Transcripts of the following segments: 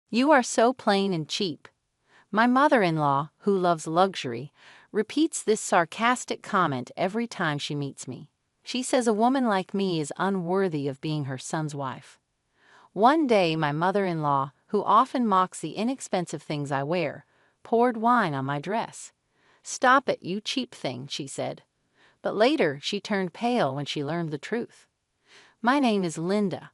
You are so plain and cheap. My mother-in-law, who loves luxury, repeats this sarcastic comment every time she meets me. She says a woman like me is unworthy of being her son's wife. One day, my mother-in-law, who often mocks the inexpensive things I wear, poured wine on my dress. "Stop it, you cheap thing," she said. But later, she turned pale when she learned the truth. My name is Linda.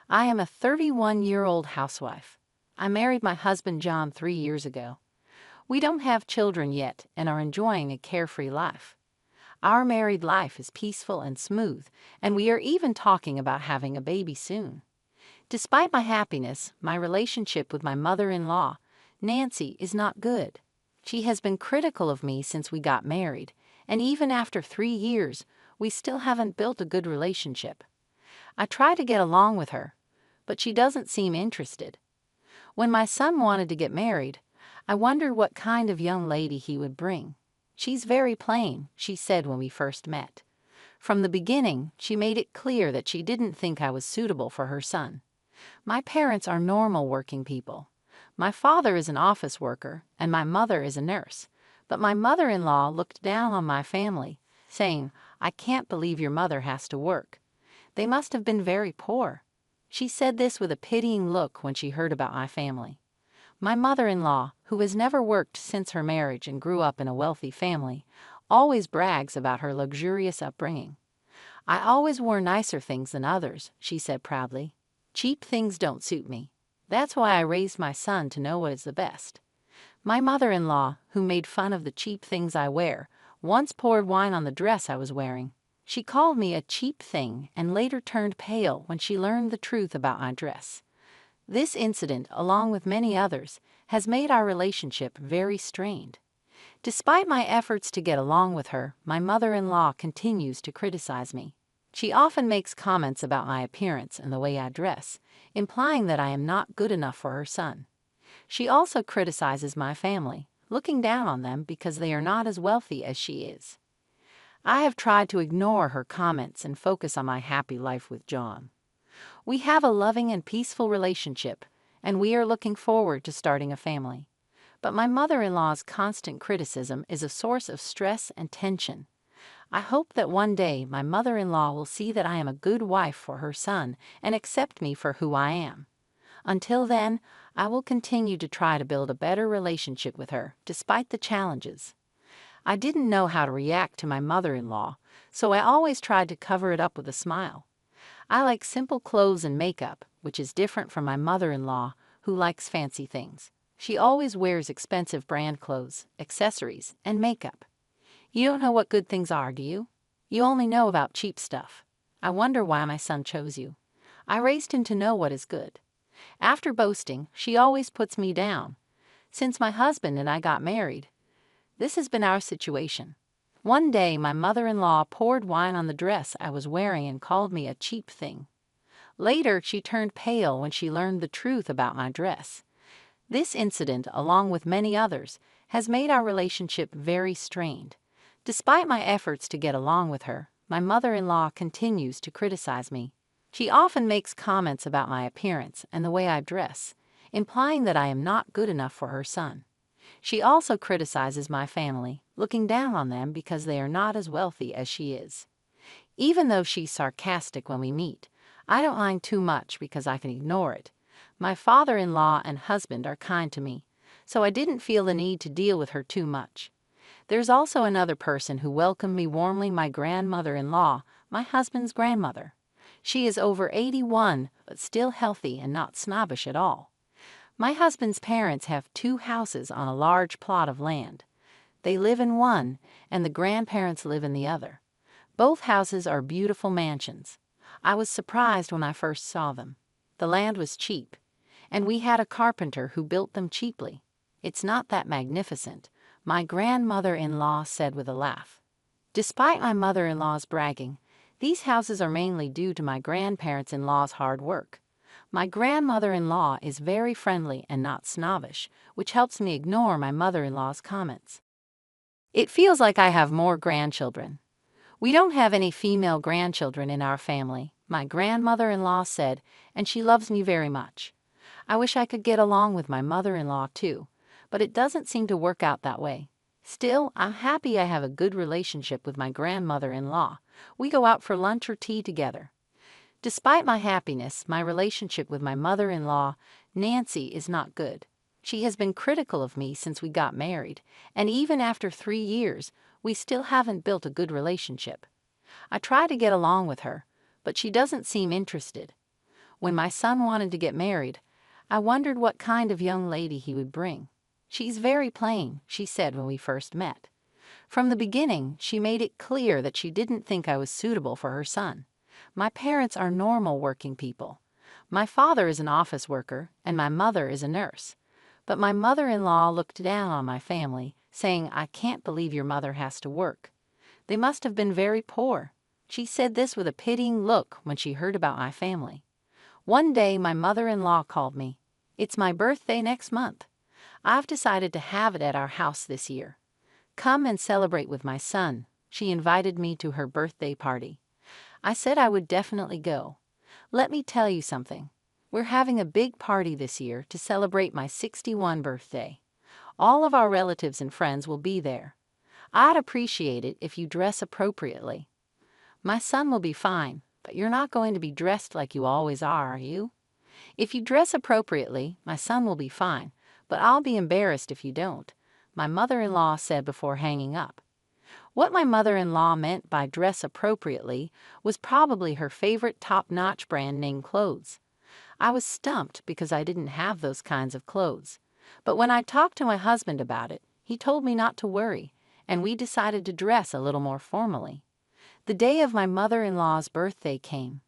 I am a 31-year-old housewife. I married my husband John 3 years ago. We don't have children yet and are enjoying a carefree life. Our married life is peaceful and smooth, and we are even talking about having a baby soon. Despite my happiness, my relationship with my mother-in-law, Nancy, is not good. She has been critical of me since we got married, and even after 3 years, we still haven't built a good relationship. I try to get along with her, but she doesn't seem interested. When my son wanted to get married, I wondered what kind of young lady he would bring. "She's very plain," she said when we first met. From the beginning, she made it clear that she didn't think I was suitable for her son. My parents are normal working people. My father is an office worker and my mother is a nurse. But my mother-in-law looked down on my family, saying, "I can't believe your mother has to work. They must have been very poor." She said this with a pitying look when she heard about my family. My mother-in-law, who has never worked since her marriage and grew up in a wealthy family, always brags about her luxurious upbringing. "I always wore nicer things than others," she said proudly. "Cheap things don't suit me. That's why I raised my son to know what is the best." My mother-in-law, who made fun of the cheap things I wear, once poured wine on the dress I was wearing. She called me a cheap thing and later turned pale when she learned the truth about my dress. This incident, along with many others, has made our relationship very strained. Despite my efforts to get along with her, my mother-in-law continues to criticize me. She often makes comments about my appearance and the way I dress, implying that I am not good enough for her son. She also criticizes my family, looking down on them because they are not as wealthy as she is. I have tried to ignore her comments and focus on my happy life with John. We have a loving and peaceful relationship, and we are looking forward to starting a family. But my mother-in-law's constant criticism is a source of stress and tension. I hope that one day my mother-in-law will see that I am a good wife for her son and accept me for who I am. Until then, I will continue to try to build a better relationship with her, despite the challenges. I didn't know how to react to my mother-in-law, so I always tried to cover it up with a smile. I like simple clothes and makeup, which is different from my mother-in-law, who likes fancy things. She always wears expensive brand clothes, accessories, and makeup. You don't know what good things are, do you? You only know about cheap stuff. I wonder why my son chose you. I raised him to know what is good. After boasting, she always puts me down. Since my husband and I got married, this has been our situation. One day, my mother-in-law poured wine on the dress I was wearing and called me a cheap thing. Later, she turned pale when she learned the truth about my dress. This incident, along with many others, has made our relationship very strained. Despite my efforts to get along with her, my mother-in-law continues to criticize me. She often makes comments about my appearance and the way I dress, implying that I am not good enough for her son. She also criticizes my family, looking down on them because they are not as wealthy as she is. Even though she's sarcastic when we meet, I don't mind too much because I can ignore it. My father-in-law and husband are kind to me, so I didn't feel the need to deal with her too much. There's also another person who welcomed me warmly, my grandmother-in-law, my husband's grandmother. She is over 81, but still healthy and not snobbish at all. My husband's parents have 2 houses on a large plot of land. They live in one, and the grandparents live in the other. Both houses are beautiful mansions. I was surprised when I first saw them. The land was cheap, and we had a carpenter who built them cheaply. "It's not that magnificent," my grandmother-in-law said with a laugh. Despite my mother-in-law's bragging, these houses are mainly due to my grandparents-in-law's hard work. My grandmother-in-law is very friendly and not snobbish, which helps me ignore my mother-in-law's comments. It feels like I have more grandchildren. "We don't have any female grandchildren in our family," my grandmother-in-law said, "and she loves me very much. I wish I could get along with my mother-in-law too, but it doesn't seem to work out that way. Still, I'm happy I have a good relationship with my grandmother-in-law. We go out for lunch or tea together. Despite my happiness, my relationship with my mother-in-law, Nancy, is not good. She has been critical of me since we got married, and even after 3 years, we still haven't built a good relationship. I try to get along with her, but she doesn't seem interested. When my son wanted to get married, I wondered what kind of young lady he would bring. She's very plain, she said when we first met. From the beginning, she made it clear that she didn't think I was suitable for her son. My parents are normal working people. My father is an office worker, and my mother is a nurse. But my mother-in-law looked down on my family, saying, "I can't believe your mother has to work. They must have been very poor." She said this with a pitying look when she heard about my family. One day, my mother-in-law called me. "It's my birthday next month. I've decided to have it at our house this year. Come and celebrate with my son." She invited me to her birthday party. I said I would definitely go. Let me tell you something. We're having a big party this year to celebrate my 61st birthday. All of our relatives and friends will be there. I'd appreciate it if you dress appropriately. My son will be fine, but you're not going to be dressed like you always are you? If you dress appropriately, my son will be fine, but I'll be embarrassed if you don't, my mother-in-law said before hanging up. What my mother-in-law meant by dress appropriately was probably her favorite top-notch brand name clothes. I was stumped because I didn't have those kinds of clothes. But when I talked to my husband about it, he told me not to worry, and we decided to dress a little more formally. The day of my mother-in-law's birthday came.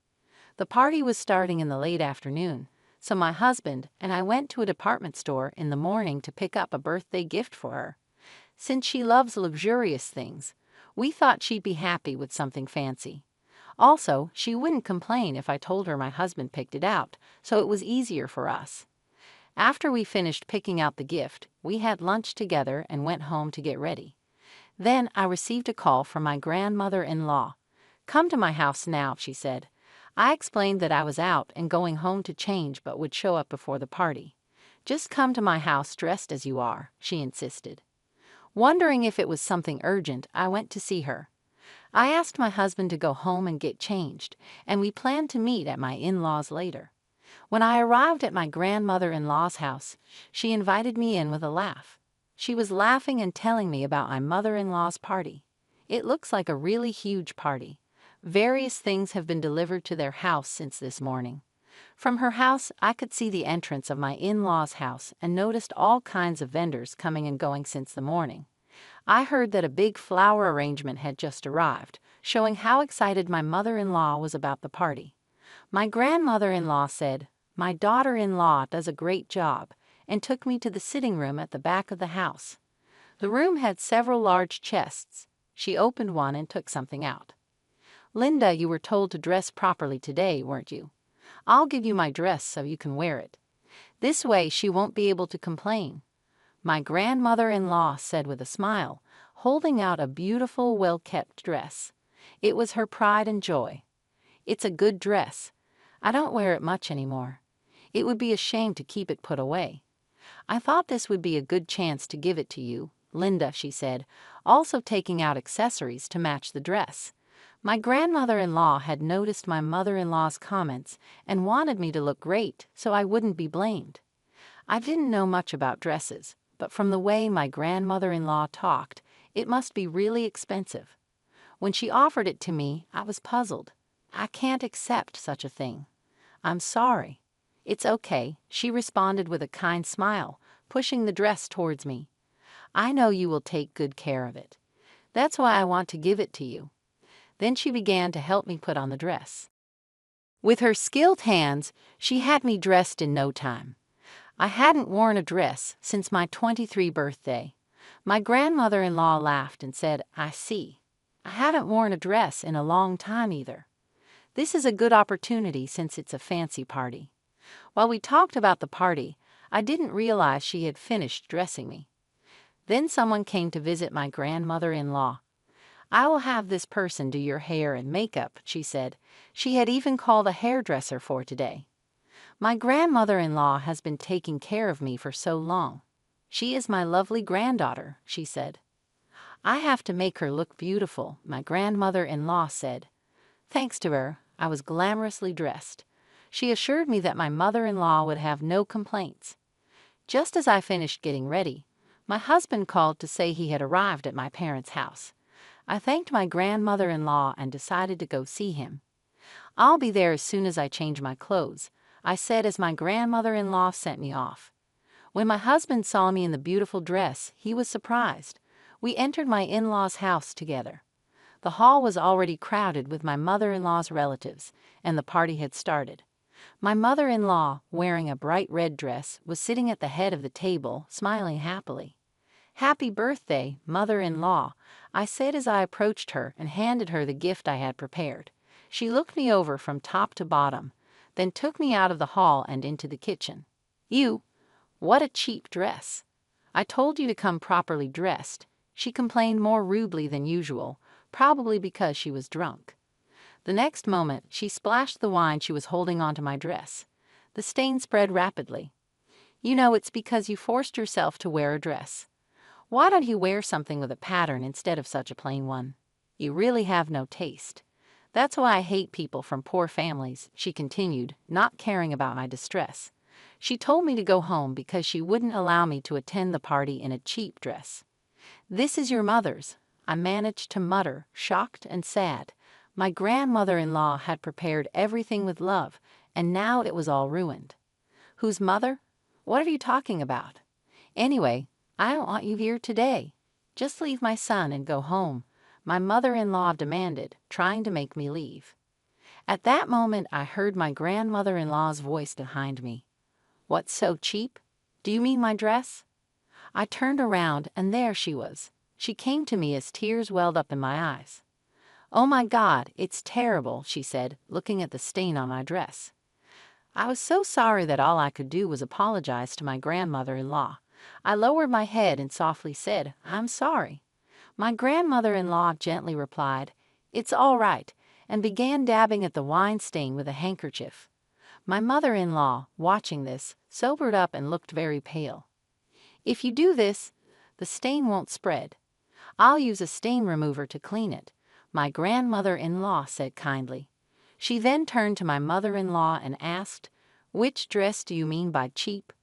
The party was starting in the late afternoon, so my husband and I went to a department store in the morning to pick up a birthday gift for her. Since she loves luxurious things, we thought she'd be happy with something fancy. Also, she wouldn't complain if I told her my husband picked it out, so it was easier for us. After we finished picking out the gift, we had lunch together and went home to get ready. Then I received a call from my grandmother-in-law. "Come to my house now," she said. I explained that I was out and going home to change but would show up before the party. "Just come to my house dressed as you are," she insisted. Wondering if it was something urgent, I went to see her. I asked my husband to go home and get changed, and we planned to meet at my in-laws later. When I arrived at my grandmother-in-law's house, she invited me in with a laugh. She was laughing and telling me about my mother-in-law's party. It looks like a really huge party. Various things have been delivered to their house since this morning. From her house, I could see the entrance of my in-laws' house and noticed all kinds of vendors coming and going since the morning. I heard that a big flower arrangement had just arrived, showing how excited my mother-in-law was about the party. My grandmother-in-law said, "My daughter-in-law does a great job," and took me to the sitting room at the back of the house. The room had several large chests. She opened one and took something out. "Linda, you were told to dress properly today, weren't you? I'll give you my dress so you can wear it. This way she won't be able to complain," my grandmother-in-law said with a smile, holding out a beautiful, well-kept dress. It was her pride and joy. "It's a good dress. I don't wear it much anymore. It would be a shame to keep it put away. I thought this would be a good chance to give it to you, Linda," she said, also taking out accessories to match the dress. My grandmother-in-law had noticed my mother-in-law's comments and wanted me to look great so I wouldn't be blamed. I didn't know much about dresses, but from the way my grandmother-in-law talked, it must be really expensive. When she offered it to me, I was puzzled. "I can't accept such a thing. I'm sorry." "It's okay," she responded with a kind smile, pushing the dress towards me. "I know you will take good care of it. That's why I want to give it to you." Then she began to help me put on the dress. With her skilled hands, she had me dressed in no time. I hadn't worn a dress since my 23rd birthday. My grandmother-in-law laughed and said, "I see. I haven't worn a dress in a long time either. This is a good opportunity since it's a fancy party." While we talked about the party, I didn't realize she had finished dressing me. Then someone came to visit my grandmother-in-law. "I will have this person do your hair and makeup," she said. She had even called a hairdresser for today. My grandmother-in-law has been taking care of me for so long. She is my lovely granddaughter, she said. I have to make her look beautiful, my grandmother-in-law said. Thanks to her, I was glamorously dressed. She assured me that my mother-in-law would have no complaints. Just as I finished getting ready, my husband called to say he had arrived at my parents' house. I thanked my grandmother-in-law and decided to go see him. I'll be there as soon as I change my clothes, I said as my grandmother-in-law sent me off. When my husband saw me in the beautiful dress, he was surprised. We entered my in-laws' house together. The hall was already crowded with my mother-in-law's relatives, and the party had started. My mother-in-law, wearing a bright red dress, was sitting at the head of the table, smiling happily. "Happy birthday, mother-in-law," I said as I approached her and handed her the gift I had prepared. She looked me over from top to bottom, then took me out of the hall and into the kitchen. What a cheap dress. I told you to come properly dressed," she complained more rudely than usual, probably because she was drunk. The next moment, she splashed the wine she was holding onto my dress. The stain spread rapidly. "You know it's because you forced yourself to wear a dress. Why don't you wear something with a pattern instead of such a plain one? You really have no taste. That's why I hate people from poor families," she continued, not caring about my distress. She told me to go home because she wouldn't allow me to attend the party in a cheap dress. "This is your mother's," I managed to mutter, shocked and sad. My grandmother-in-law had prepared everything with love, and now it was all ruined. "Whose mother? What are you talking about? Anyway, I don't want you here today. Just leave my son and go home," my mother-in-law demanded, trying to make me leave. At that moment, I heard my grandmother-in-law's voice behind me. "What's so cheap? Do you mean my dress?" I turned around, and there she was. She came to me as tears welled up in my eyes. "Oh my God, it's terrible," she said, looking at the stain on my dress. I was so sorry that all I could do was apologize to my grandmother-in-law. I lowered my head and softly said, "I'm sorry." My grandmother-in-law gently replied, "It's all right," and began dabbing at the wine stain with a handkerchief. My mother-in-law, watching this, sobered up and looked very pale. "If you do this, the stain won't spread. I'll use a stain remover to clean it," my grandmother-in-law said kindly. She then turned to my mother-in-law and asked, "Which dress do you mean by cheap?"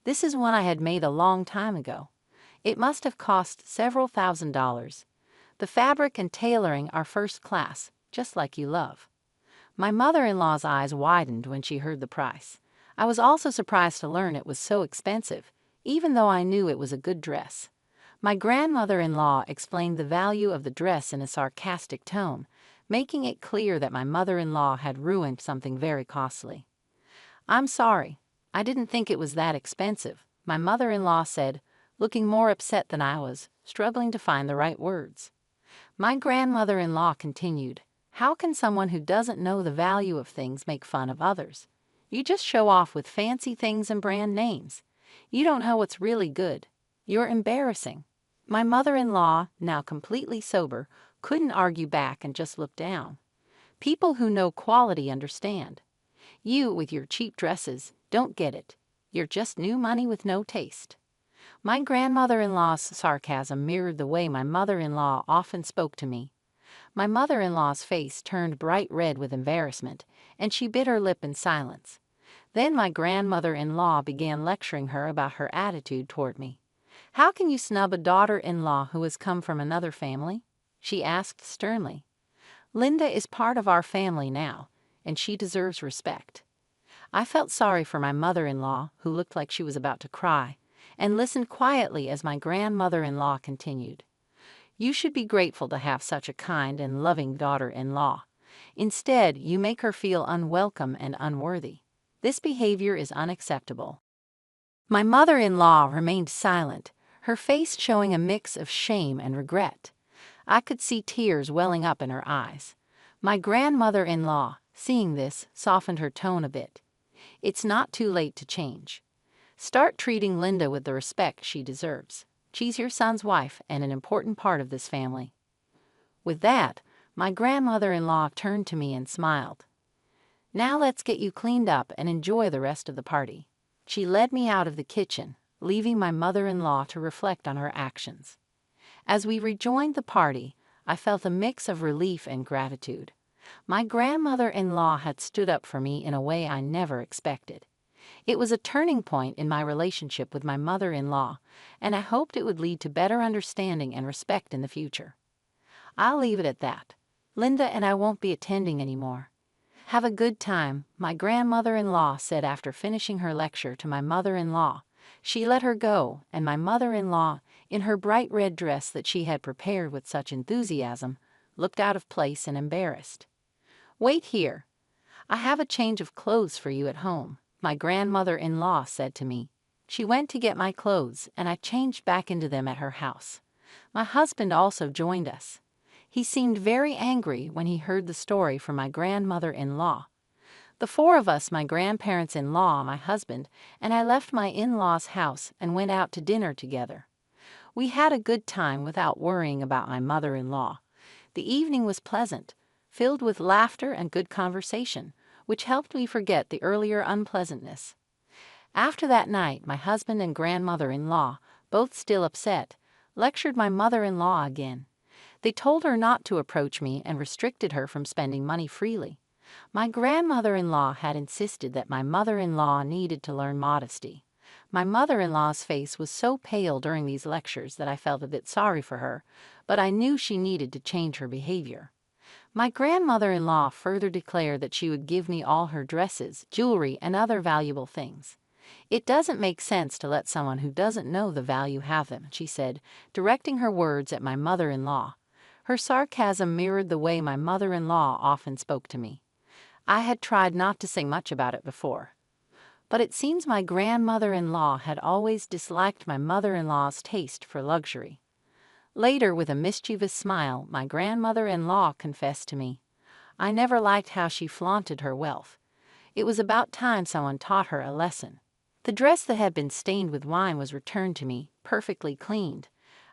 This is one I had made a long time ago. It must have cost several $1,000s. The fabric and tailoring are first class, just like you love. My mother-in-law's eyes widened when she heard the price. I was also surprised to learn it was so expensive, even though I knew it was a good dress. My grandmother-in-law explained the value of the dress in a sarcastic tone, making it clear that my mother-in-law had ruined something very costly. "I'm sorry. I didn't think it was that expensive," my mother-in-law said, looking more upset than I was, struggling to find the right words. My grandmother-in-law continued, "How can someone who doesn't know the value of things make fun of others? You just show off with fancy things and brand names. You don't know what's really good. You're embarrassing." My mother-in-law, now completely sober, couldn't argue back and just looked down. "People who know quality understand. You, with your cheap dresses, don't get it. You're just new money with no taste." My grandmother-in-law's sarcasm mirrored the way my mother-in-law often spoke to me. My mother-in-law's face turned bright red with embarrassment, and she bit her lip in silence. Then my grandmother-in-law began lecturing her about her attitude toward me. "How can you snub a daughter-in-law who has come from another family?" she asked sternly. "Linda is part of our family now, and she deserves respect." I felt sorry for my mother-in-law, who looked like she was about to cry, and listened quietly as my grandmother-in-law continued. "You should be grateful to have such a kind and loving daughter-in-law. Instead, you make her feel unwelcome and unworthy. This behavior is unacceptable." My mother-in-law remained silent, her face showing a mix of shame and regret. I could see tears welling up in her eyes. My grandmother-in-law, seeing this, softened her tone a bit. "It's not too late to change. Start treating Linda with the respect she deserves. She's your son's wife and an important part of this family." With that, my grandmother-in-law turned to me and smiled. Now let's get you cleaned up and enjoy the rest of the party." She led me out of the kitchen, leaving my mother-in-law to reflect on her actions. As we rejoined the party, I felt a mix of relief and gratitude. My grandmother-in-law had stood up for me in a way I never expected. It was a turning point in my relationship with my mother-in-law, and I hoped it would lead to better understanding and respect in the future. I'll leave it at that. Linda and I won't be attending anymore. "Have a good time," my grandmother-in-law said after finishing her lecture to my mother-in-law. She let her go, and my mother-in-law, in her bright red dress that she had prepared with such enthusiasm, looked out of place and embarrassed. "Wait here. I have a change of clothes for you at home," my grandmother-in-law said to me. She went to get my clothes, and I changed back into them at her house. My husband also joined us. He seemed very angry when he heard the story from my grandmother-in-law. The four of us, my grandparents-in-law, my husband, and I, left my in-laws' house and went out to dinner together. We had a good time without worrying about my mother-in-law. The evening was pleasant, filled with laughter and good conversation, which helped me forget the earlier unpleasantness. After that night, my husband and grandmother-in-law, both still upset, lectured my mother-in-law again. They told her not to approach me and restricted her from spending money freely. My grandmother-in-law had insisted that my mother-in-law needed to learn modesty. My mother-in-law's face was so pale during these lectures that I felt a bit sorry for her, but I knew she needed to change her behavior. My grandmother-in-law further declared that she would give me all her dresses, jewelry, and other valuable things. "It doesn't make sense to let someone who doesn't know the value have them," she said, directing her words at my mother-in-law. Her sarcasm mirrored the way my mother-in-law often spoke to me. I had tried not to say much about it before, but it seems my grandmother-in-law had always disliked my mother-in-law's taste for luxury. Later, with a mischievous smile, my grandmother-in-law confessed to me, "I never liked how she flaunted her wealth. It was about time someone taught her a lesson." The dress that had been stained with wine was returned to me, perfectly cleaned.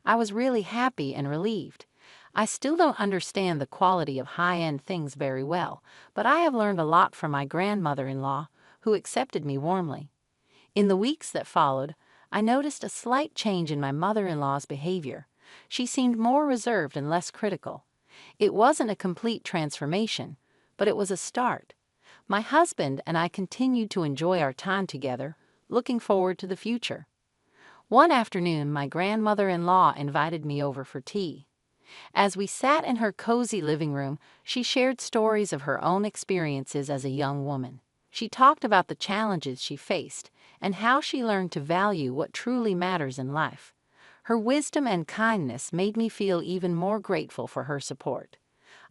I was really happy and relieved. I still don't understand the quality of high-end things very well, but I have learned a lot from my grandmother-in-law, who accepted me warmly. In the weeks that followed, I noticed a slight change in my mother-in-law's behavior. She seemed more reserved and less critical. It wasn't a complete transformation, but it was a start. My husband and I continued to enjoy our time together, looking forward to the future. One afternoon, my grandmother-in-law invited me over for tea. As we sat in her cozy living room, she shared stories of her own experiences as a young woman. She talked about the challenges she faced and how she learned to value what truly matters in life. Her wisdom and kindness made me feel even more grateful for her support.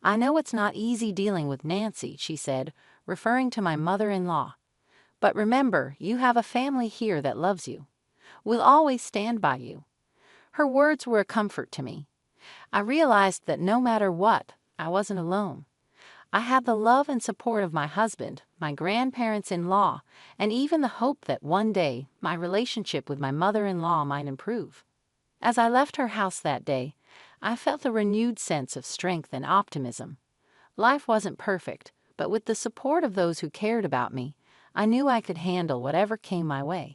"I know it's not easy dealing with Nancy," she said, referring to my mother-in-law. "But remember, you have a family here that loves you. We'll always stand by you." Her words were a comfort to me. I realized that no matter what, I wasn't alone. I had the love and support of my husband, my grandparents-in-law, and even the hope that one day my relationship with my mother-in-law might improve. As I left her house that day, I felt a renewed sense of strength and optimism. Life wasn't perfect, but with the support of those who cared about me, I knew I could handle whatever came my way.